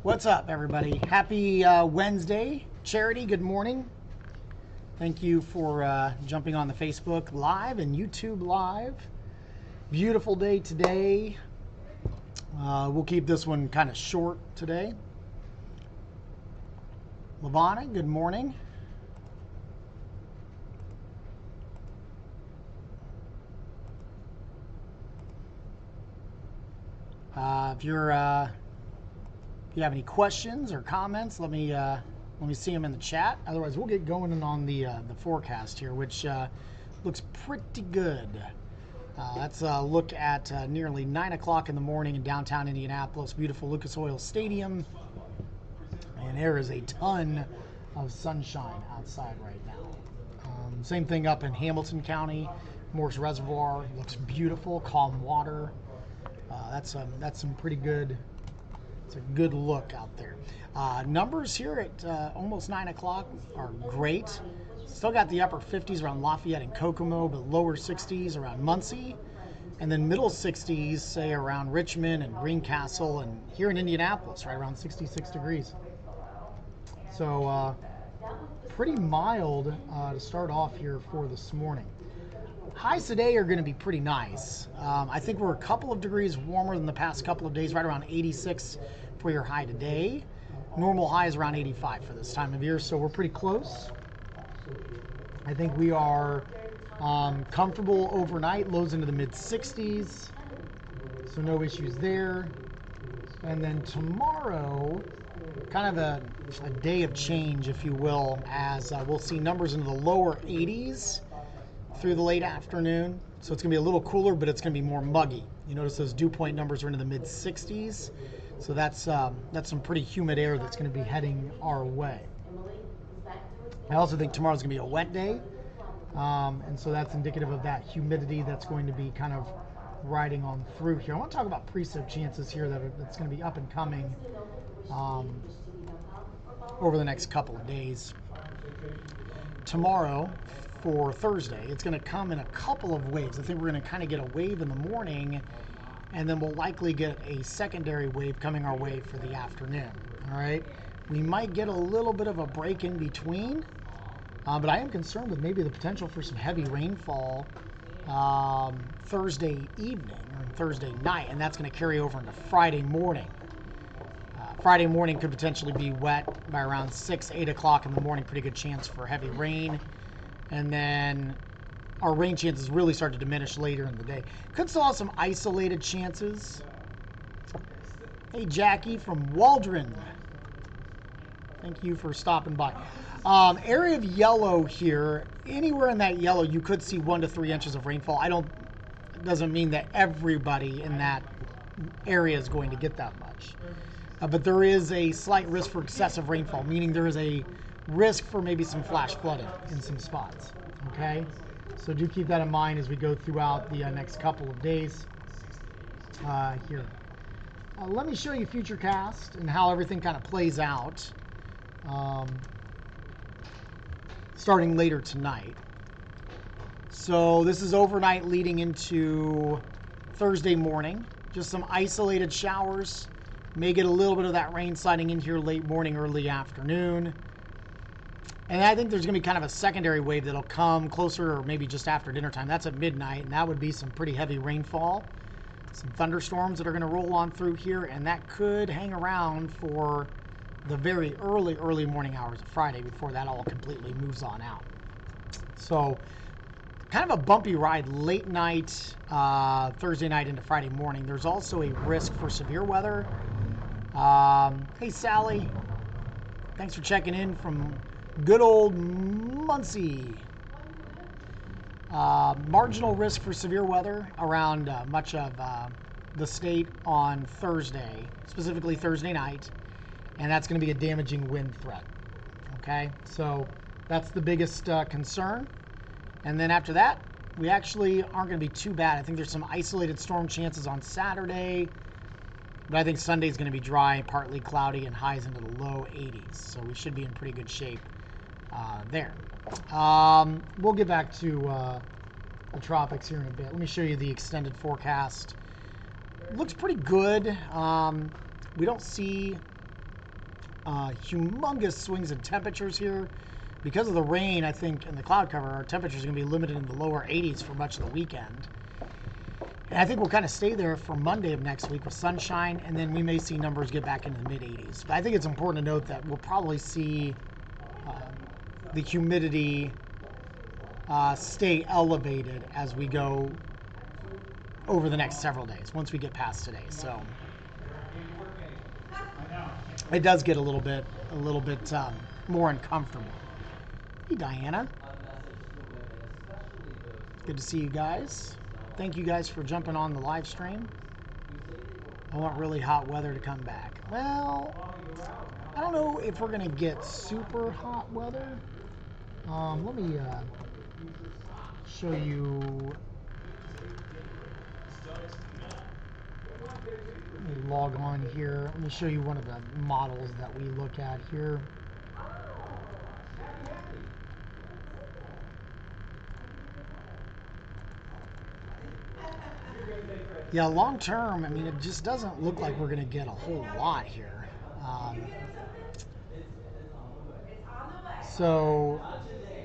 What's up, everybody? Happy Wednesday. Charity, good morning. Thank you for jumping on the Facebook Live and YouTube Live. Beautiful day today. We'll keep this one kind of short today. Lavana, good morning. If you have any questions or comments, let me see them in the chat. Otherwise, we'll get going on the forecast here, which looks pretty good. That's a look at nearly 9 o'clock in the morning in downtown Indianapolis. Beautiful Lucas Oil Stadium, and there is a ton of sunshine outside right now. Same thing up in Hamilton County, Morse Reservoir. Looks beautiful, calm water. That's some pretty good. It's a good look out there. Numbers here at almost 9 o'clock are great. Still got the upper 50s around Lafayette and Kokomo, but lower 60s around Muncie. And then middle 60s, say, around Richmond and Greencastle, and here in Indianapolis, right around 66 degrees. So pretty mild to start off here for this morning. Highs today are going to be pretty nice. I think we're a couple of degrees warmer than the past couple of days, right around 86 for your high today. Normal high is around 85 for this time of year, so we're pretty close. I think we are comfortable overnight, lows into the mid-60s, so no issues there. And then tomorrow, kind of a day of change, if you will, as we'll see numbers into the lower 80s through the late afternoon. So it's going to be a little cooler, but it's going to be more muggy. You notice those dew point numbers are into the mid-60s. So that's some pretty humid air that's going to be heading our way. I also think tomorrow's going to be a wet day. And so that's indicative of that humidity that's going to be kind of riding on through here. I want to talk about precip chances here that's going to be up and coming over the next couple of days. Tomorrow, for Thursday, it's going to come in a couple of waves. I think we're going to kind of get a wave in the morning, and then we'll likely get a secondary wave coming our way for the afternoon. All right, we might get a little bit of a break in between, but I am concerned with maybe the potential for some heavy rainfall Thursday evening or Thursday night, and that's going to carry over into Friday morning. Friday morning could potentially be wet by around 6, 8 o'clock in the morning. Pretty good chance for heavy rain. And then our rain chances really start to diminish later in the day. Could still have some isolated chances. Hey, Jackie from Waldron. Thank you for stopping by. Area of yellow here. Anywhere in that yellow, you could see 1 to 3 inches of rainfall. It doesn't mean that everybody in that area is going to get that much. But there is a slight risk for excessive rainfall, meaning there is a risk for maybe some flash flooding in some spots. Okay, so do keep that in mind as we go throughout the next couple of days here. Let me show you Futurecast and how everything kind of plays out starting later tonight. So this is overnight leading into Thursday morning. Just some isolated showers. May get a little bit of that rain sliding in here late morning, early afternoon. And I think there's going to be kind of a secondary wave that'll come closer or maybe just after dinner time. That's at midnight, and that would be some pretty heavy rainfall. Some thunderstorms that are going to roll on through here, and that could hang around for the very early morning hours of Friday before that all completely moves on out. So kind of a bumpy ride late night, Thursday night into Friday morning. There's also a risk for severe weather. Hey, Sally. Thanks for checking in from good old Muncie. Marginal risk for severe weather around much of the state on Thursday, specifically Thursday night, and that's going to be a damaging wind threat. Okay, so that's the biggest concern. And then after that, we actually aren't going to be too bad. I think there's some isolated storm chances on Saturday, but I think Sunday's going to be dry, partly cloudy, and highs into the low 80s. So we should be in pretty good shape there. We'll get back to the tropics here in a bit. Let me show you the extended forecast. Looks pretty good. We don't see humongous swings in temperatures here. Because of the rain, I think, and the cloud cover, our temperatures are going to be limited in the lower 80s for much of the weekend. And I think we'll kind of stay there for Monday of next week with sunshine, and then we may see numbers get back into the mid-80s. But I think it's important to note that we'll probably see the humidity stay elevated as we go over the next several days, once we get past today. So it does get a little bit more uncomfortable. Hey, Diana. Good to see you guys. Thank you guys for jumping on the live stream. I want really hot weather to come back. Well, I don't know if we're going to get super hot weather. Let me show you. Let me log on here. Let me show you one of the models that we look at here. Yeah, long term, I mean, it just doesn't look like we're going to get a whole lot here. So,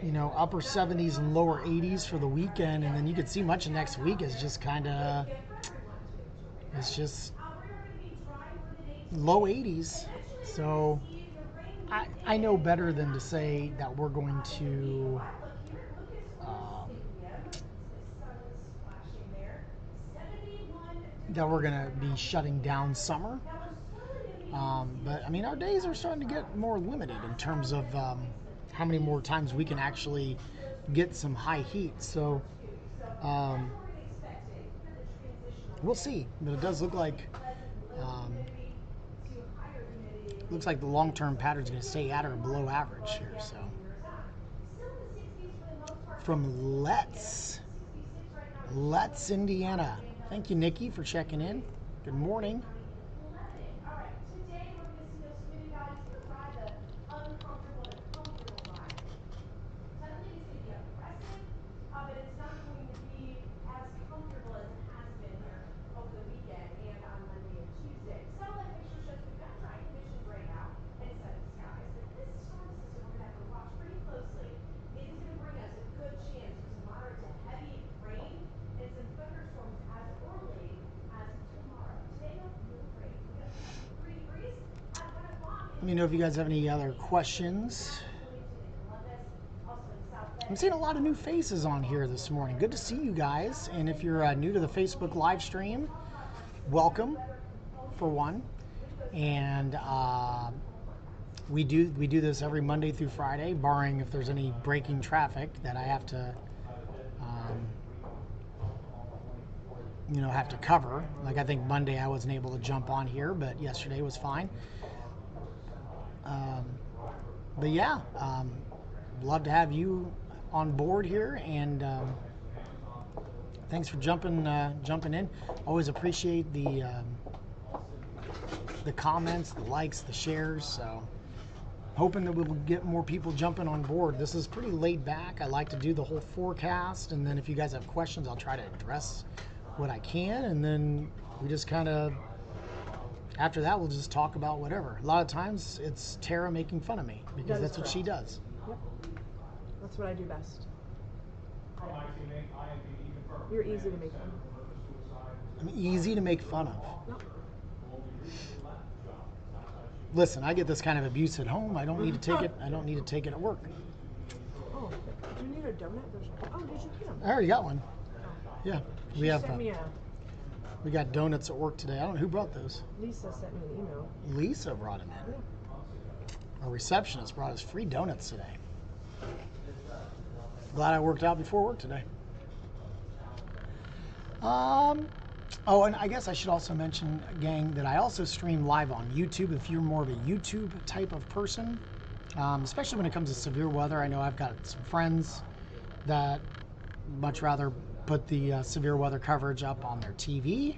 you know, upper 70s and lower 80s for the weekend, and then you could see much of next week is just kind of, it's just low 80s. So, I know better than to say that we're going to be shutting down summer. But I mean, our days are starting to get more limited in terms of how many more times we can actually get some high heat. So we'll see. But it does look like the long-term pattern is going to stay at or below average here. So from Let's Indiana. Thank you, Nikki, for checking in. Good morning. Let me know if you guys have any other questions. I'm seeing a lot of new faces on here this morning. Good to see you guys. And if you're new to the Facebook live stream, welcome, for one. And we do this every Monday through Friday, barring if there's any breaking traffic that I have to cover. Like I think Monday I wasn't able to jump on here, but yesterday was fine. But yeah, love to have you on board here, and thanks for jumping in. Always appreciate the comments, the likes, the shares. So hoping that we'll get more people jumping on board. This is pretty laid back. I like to do the whole forecast, and then if you guys have questions, I'll try to address what I can, and then we just kind of, after that, we'll just talk about whatever. A lot of times it's Tara making fun of me because that's what she does. Yep. That's what I do best. You're easy to make fun of. I'm easy to make fun of. Yep. Listen, I get this kind of abuse at home. I don't need to take it. I don't need to take it at work. Oh, do you need a donut? Oh, did you get them? I already got one. Oh. Yeah, we got donuts at work today. I don't know who brought those. Lisa sent me an email. Lisa brought them in. Yeah. Our receptionist brought us free donuts today. Glad I worked out before work today. Oh, and I guess I should also mention, gang, that I also stream live on YouTube if you're more of a YouTube type of person, especially when it comes to severe weather. I know I've got some friends that much rather put the severe weather coverage up on their TV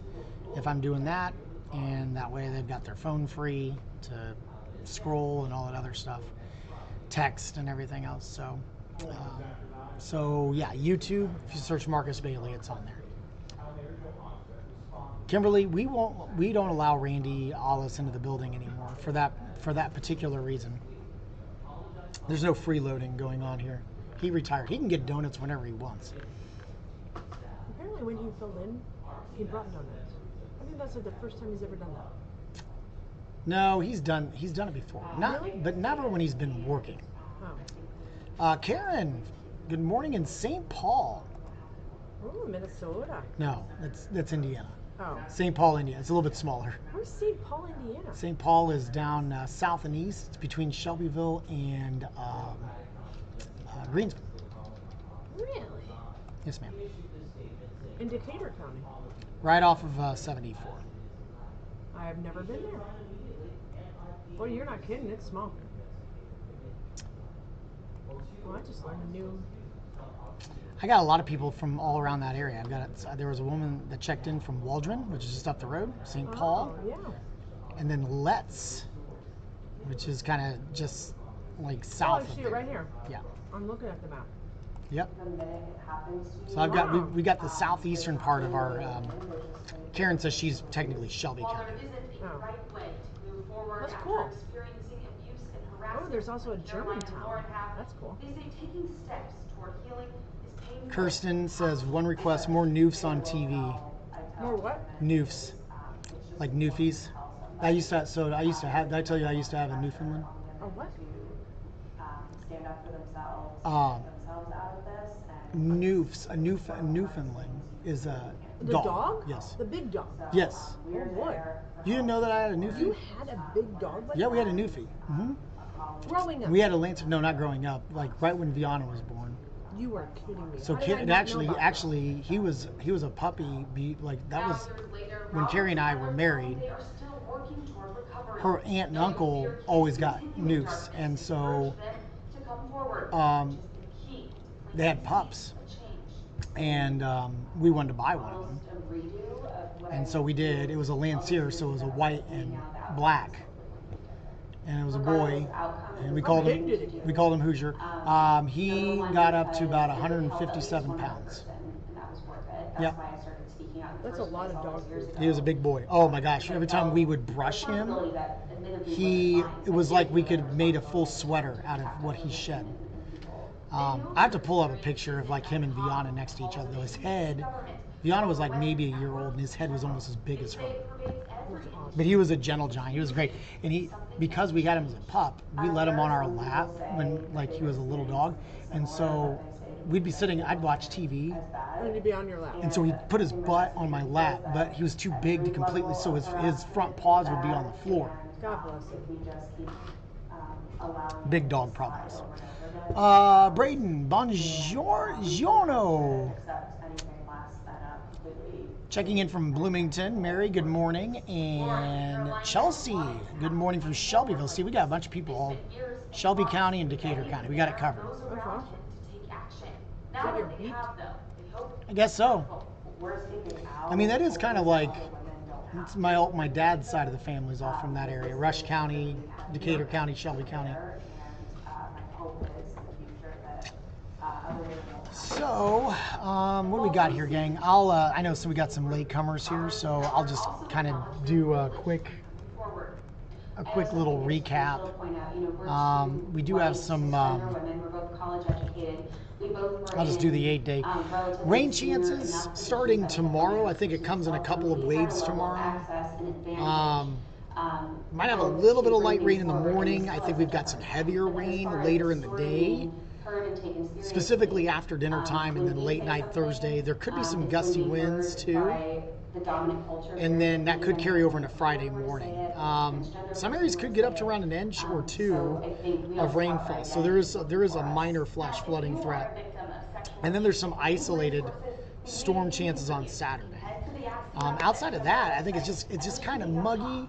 if I'm doing that, and that way they've got their phone free to scroll and all that other stuff, text and everything else. So yeah, YouTube, if you search Marcus Bailey, it's on there. Kimberly, we don't allow Randy Ollis into the building anymore for that particular reason. There's no freeloading going on here. He retired. He can get donuts whenever he wants. Apparently, when he filled in, he brought donuts. I think that's like the first time he's ever done that. No, he's done it before. Really? But never when he's been working. Oh. Karen, good morning in St. Paul. Oh, Minnesota. No, that's Indiana. Oh. St. Paul, Indiana. It's a little bit smaller. Where's St. Paul, Indiana? St. Paul is down south and east. It's between Shelbyville and Greensboro. Really? Yes, ma'am. In Decatur County. Right off of 74. I have never been there. Well, you're not kidding. It's small. Well, I just learned a new. I got a lot of people from all around that area. There was a woman that checked in from Waldron, which is just up the road, St. Paul, Oh, yeah. and then Letts, which is kind of just like Oh, south I of see there. it right here. Yeah. I'm looking at the map. Yep. The minute it happens to So I've got Wow. we got the southeastern part of our. Karen says she's technically Shelby While County. there isn't a Oh. right way to move forward That's after cool. experiencing abuse and Oh, harassment, there's also a Caroline and Germantown. Lauren have, That's cool. They say taking steps toward healing is painful. Kirsten says one request: more noofs on TV. More what? Noofs, like Newfies. I used to have. Did I tell you I used to have a Newfoundland? Oh, what? stand up for themselves, Um, get themselves out of this, and Noofs, a Newfoundland is a The dog. dog? Yes. The big dog. Yes. we're Oh, boy. there. You didn't know that I had a You Newfie? had a big dog like Yeah, we had a that? Newfie. hmm Growing up. We had a Lancer. No, not growing up. Like right when Viana was born. You are kidding me. So How did I Kid, not actually, know about actually, he was a puppy. Like that Now, was years later, when Rob Carrie and I and were Tyler married. They are still working toward recovery. Her aunt and uncle always got Newfs, and so To come forward, um, which is the key to they had pups, a change. and we wanted to buy one of them. Almost a redo of what And so we did. It was a Lancier, so it was a white and black, and it was a boy, and we called big did it him get? Hoosier. He got up to about 157 pounds. And that was worth it. That's Yep. why I started speaking out. in the That's a first lot place of all those dog years food. ago. He was a big boy. Oh my gosh! Every time we would brush him, Responsibility that admittedly he wasn't mine, it was but like we that could made a full sweater out of what he shed. I have to pull up a picture of like him and Viana next to each other. Though his head, Viana was like maybe a year old, and his head was almost as big as her. But he was a gentle giant. He was great, and because we got him as a pup, we let him on our lap when like he was a little dog, and so we'd be sitting. I'd watch TV, And you'd be on your lap. and so he'd put his butt on my lap, but he was too big to completely. So his front paws would be on the floor. God bless him. if we just keep allowing Big dog problems. Braden, buongiorno. accept anything less than a completely Checking in from Bloomington. Mary, good morning. And Chelsea, good morning from Shelbyville. See, we got a bunch of people all Shelby County and Decatur County. We got it covered. Those That's around awesome. him to take action. Is Now that your that they beat? have, though, they hope I guess so. we're speaking out. I mean, that is kind of like, women don't have it's my dad's side of the family is all from that area. Rush County, Decatur County, Shelby County. there, and my hope is in the future that other women will have So, what do we got here, gang? I know we got some latecomers here, so I'll just kind of do a quick little recap. We do have some, we're both college educated. We both were I'll just do the 8-day. relatively Rain senior chances enough to starting receive tomorrow. I access think it comes in a to couple of some waves level tomorrow. access and advantage. Might have a little bit of light rain in the morning. I think we've got some heavier rain later in the day, specifically after dinner time and then late night Thursday. There could be some gusty winds too. And then that could carry over into Friday morning. Some areas could get up to around an inch or two of rainfall. So there is a minor flash flooding threat. And then there's some isolated storm chances on Saturday. Outside of that, I think it's just kind of muggy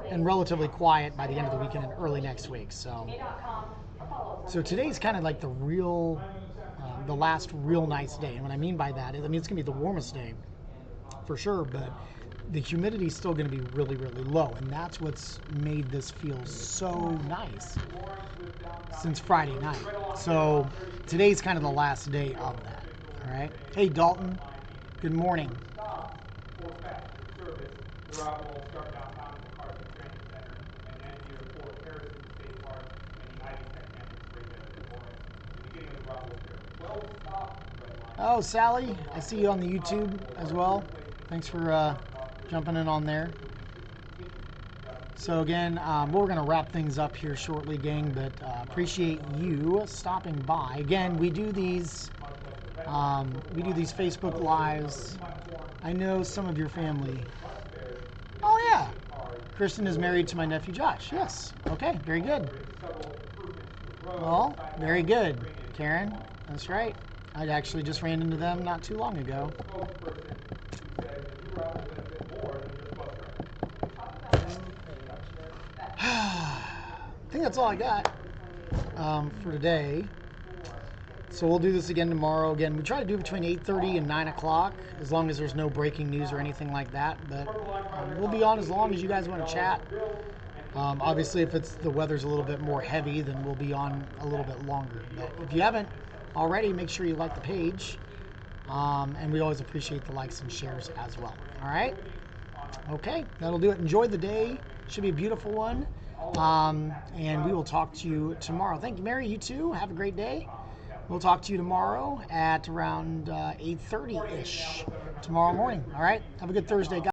and relatively quiet by the end of the weekend and early next week. So today's kind of like the last real nice day. And what I mean by that is, I mean, it's going to be the warmest day for sure, but the humidity is still going to be really, really low. And that's what's made this feel so nice since Friday night. So today's kind of the last day of that. All right. Hey, Dalton. Good morning. The route will start downtown at the Carson Transit Center and end near Fort Harrison State Park and the Ivy Tech campus right there in Florence. The beginning of the route will there. 12 stop red line. Oh, Sally, I see you on the YouTube as well. Thanks for jumping in on there. So again, we're going to wrap things up here shortly, gang, but appreciate you stopping by. Again, we do these Facebook Lives. I know some of your family. Oh yeah, Kristen is married to my nephew Josh. Yes. Okay, very good. Well, very good, Karen. That's right. I actually just ran into them not too long ago. I think that's all I got for today. So we'll do this again tomorrow. Again, we try to do between 8:30 and 9 o'clock, as long as there's no breaking news or anything like that. But we'll be on as long as you guys want to chat. Obviously, if the weather's a little bit more heavy, then we'll be on a little bit longer. But if you haven't already, make sure you like the page. And we always appreciate the likes and shares as well. All right? Okay, that'll do it. Enjoy the day. Should be a beautiful one. And we will talk to you tomorrow. Thank you, Mary. You too. Have a great day. We'll talk to you tomorrow at around 8:30-ish tomorrow morning. All right? Have a good Thursday, guys.